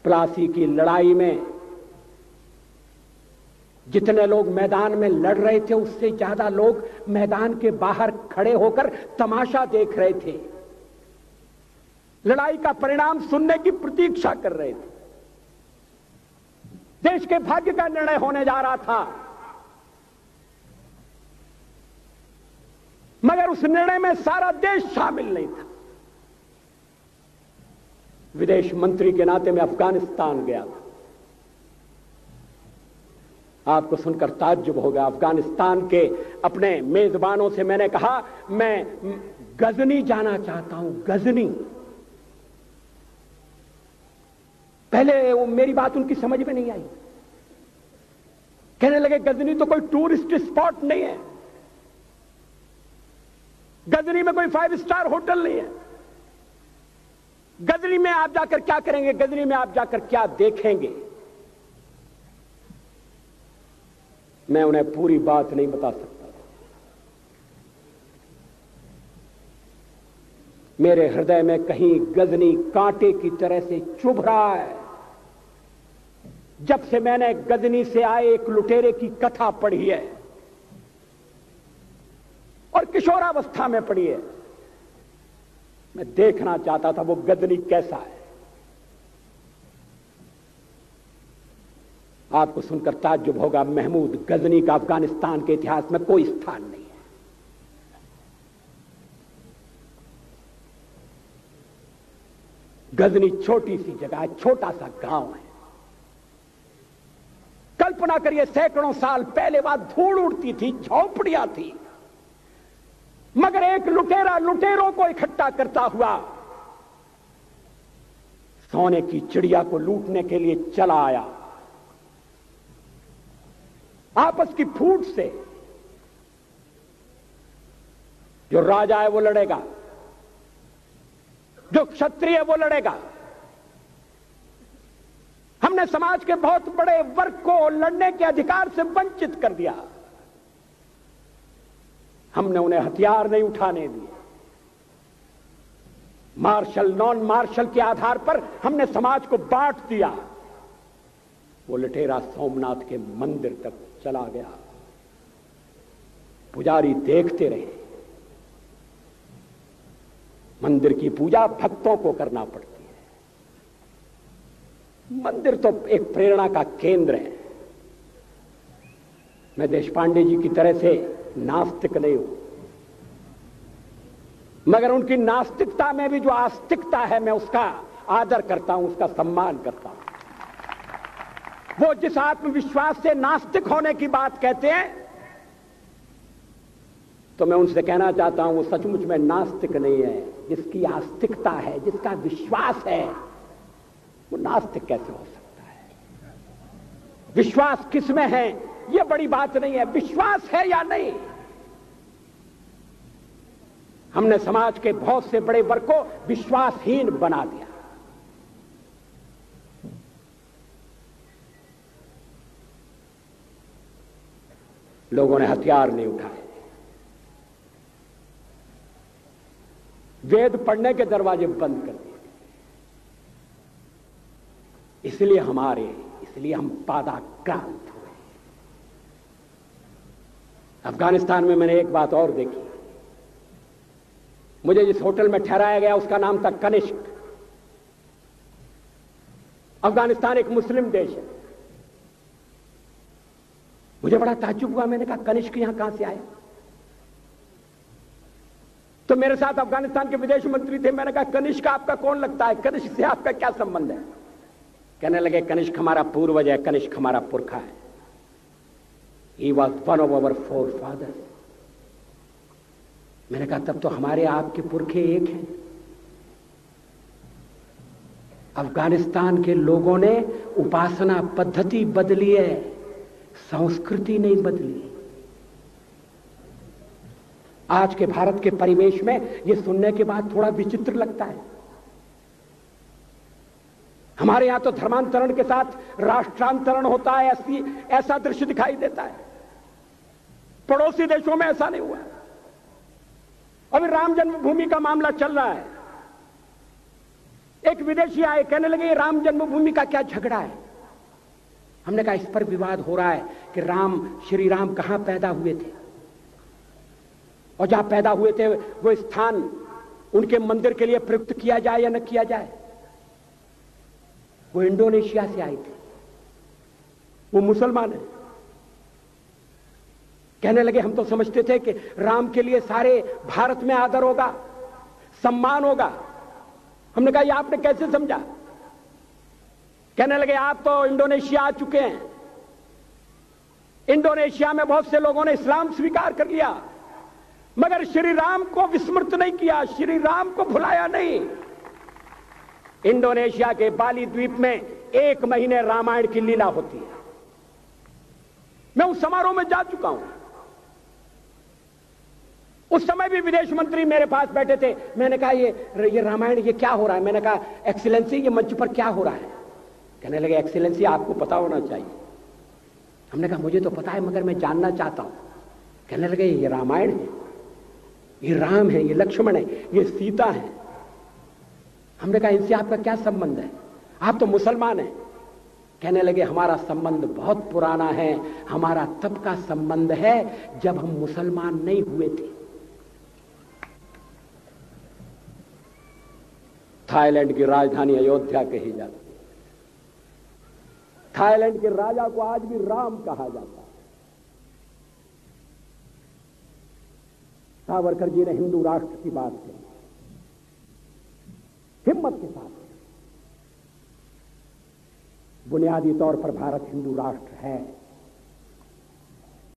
प्लासी की लड़ाई में जितने लोग मैदान में लड़ रहे थे उससे ज्यादा लोग मैदान के बाहर खड़े होकर तमाशा देख रहे थे, लड़ाई का परिणाम सुनने की प्रतीक्षा कर रहे थे। देश के भाग्य का निर्णय होने जा रहा था, मगर उस निर्णय में सारा देश शामिल नहीं था। विदेश मंत्री के नाते मैं अफगानिस्तान गया था। आपको सुनकर ताज्जुब होगा, अफगानिस्तान के अपने मेजबानों से मैंने कहा मैं गजनी जाना चाहता हूं, गजनी। पहले वो मेरी बात उनकी समझ में नहीं आई, कहने लगे गजनी तो कोई टूरिस्ट स्पॉट नहीं है, गजनी में कोई 5 स्टार होटल नहीं है, गजनी में आप जाकर क्या करेंगे, गजनी में आप जाकर क्या देखेंगे। मैं उन्हें पूरी बात नहीं बता सकता। मेरे हृदय में कहीं गजनी कांटे की तरह से चुभ रहा है। जब से मैंने गजनी से आए एक लुटेरे की कथा पढ़ी है और किशोरावस्था में पढ़ी है, मैं देखना चाहता था वो गजनी कैसा है। आपको सुनकर ताज्जुब होगा, महमूद गजनी का अफगानिस्तान के इतिहास में कोई स्थान नहीं है। गजनी छोटी सी जगह है, छोटा सा गांव है। कल्पना करिए सैकड़ों साल पहले वहां धूल उड़ती थी, झोंपड़ियां थी, मगर एक लुटेरा लुटेरों को इकट्ठा करता हुआ सोने की चिड़िया को लूटने के लिए चला आया। आपस की फूट से जो राजा है वो लड़ेगा, जो क्षत्रिय है वो लड़ेगा। हमने समाज के बहुत बड़े वर्ग को लड़ने के अधिकार से वंचित कर दिया। हमने उन्हें हथियार नहीं उठाने दिए। मार्शल नॉन मार्शल के आधार पर हमने समाज को बांट दिया। वो लुटेरा सोमनाथ के मंदिर तक चला गया। पुजारी देखते रहे। मंदिर की पूजा भक्तों को करना पड़ती है। मंदिर तो एक प्रेरणा का केंद्र है। मैं देशपांडे जी की तरह से नास्तिक नहीं हूं, मगर उनकी नास्तिकता में भी जो आस्तिकता है मैं उसका आदर करता हूं, उसका सम्मान करता हूं। वो जिस आत्मविश्वास से नास्तिक होने की बात कहते हैं, तो मैं उनसे कहना चाहता हूं वो सचमुच में नास्तिक नहीं है। जिसकी आस्तिकता है, जिसका विश्वास है, वो नास्तिक कैसे हो सकता है? विश्वास किसमें है ये बड़ी बात नहीं है, विश्वास है या नहीं। हमने समाज के बहुत से बड़े वर्ग को विश्वासहीन बना दिया। लोगों ने हथियार नहीं उठाए, वेद पढ़ने के दरवाजे बंद कर दिए। इसलिए हम पादाक्रांत हुए। अफगानिस्तान में मैंने एक बात और देखी। मुझे जिस होटल में ठहराया गया उसका नाम था कनिष्क। अफगानिस्तान एक मुस्लिम देश है। मुझे बड़ा ताज्जुब हुआ। मैंने कहा कनिष्क यहां कहां से आया? तो मेरे साथ अफगानिस्तान के विदेश मंत्री थे। मैंने कहा कनिष्क आपका कौन लगता है? कनिष्क से आपका क्या संबंध है? कहने लगे कनिष्क हमारा पूर्वज है, कनिष्क हमारा पुरखा है। He was one of our forefathers. मैंने कहा तब तो हमारे आपके पुरखे एक हैं। अफगानिस्तान के लोगों ने उपासना पद्धति बदली है, संस्कृति नहीं बदली। आज के भारत के परिवेश में यह सुनने के बाद थोड़ा विचित्र लगता है। हमारे यहां तो धर्मांतरण के साथ राष्ट्रांतरण होता है, ऐसा दृश्य दिखाई देता है। पड़ोसी देशों में ऐसा नहीं हुआ। अभी राम जन्मभूमि का मामला चल रहा है। एक विदेशी आए, कहने लगे ये राम जन्मभूमि का क्या झगड़ा है। हमने कहा इस पर विवाद हो रहा है कि श्री राम कहां पैदा हुए थे, और जहां पैदा हुए थे वो स्थान उनके मंदिर के लिए प्रयुक्त किया जाए या न किया जाए। वो इंडोनेशिया से आए थे, वो मुसलमान है। कहने लगे हम तो समझते थे कि राम के लिए सारे भारत में आदर होगा, सम्मान होगा। हमने कहा ये आपने कैसे समझा। कहने लगे आप तो इंडोनेशिया आ चुके हैं, इंडोनेशिया में बहुत से लोगों ने इस्लाम स्वीकार कर लिया, मगर श्री राम को विस्मृत नहीं किया, श्री राम को भुलाया नहीं। इंडोनेशिया के बाली द्वीप में 1 महीने रामायण की लीला होती है। मैं उस समारोह में जा चुका हूं। उस समय भी विदेश मंत्री मेरे पास बैठे थे। मैंने कहा ये रामायण ये क्या हो रहा है। मैंने कहा एक्सीलेंसी ये मंच पर क्या हो रहा है। कहने लगे एक्सीलेंसी आपको पता होना चाहिए। हमने कहा मुझे तो पता है मगर मैं जानना चाहता हूं। कहने लगे ये रामायण है, ये राम है, ये लक्ष्मण है, ये सीता है। हमने कहा इनसे आपका क्या संबंध है, आप तो मुसलमान हैं। कहने लगे हमारा संबंध बहुत पुराना है, हमारा तब का संबंध है जब हम मुसलमान नहीं हुए थे। थाईलैंड की राजधानी अयोध्या कही जाती है। थाईलैंड के राजा को आज भी राम कहा जाता है। सावरकर जी ने हिंदू राष्ट्र की बात कही, हिम्मत के साथ। बुनियादी तौर पर भारत हिंदू राष्ट्र है।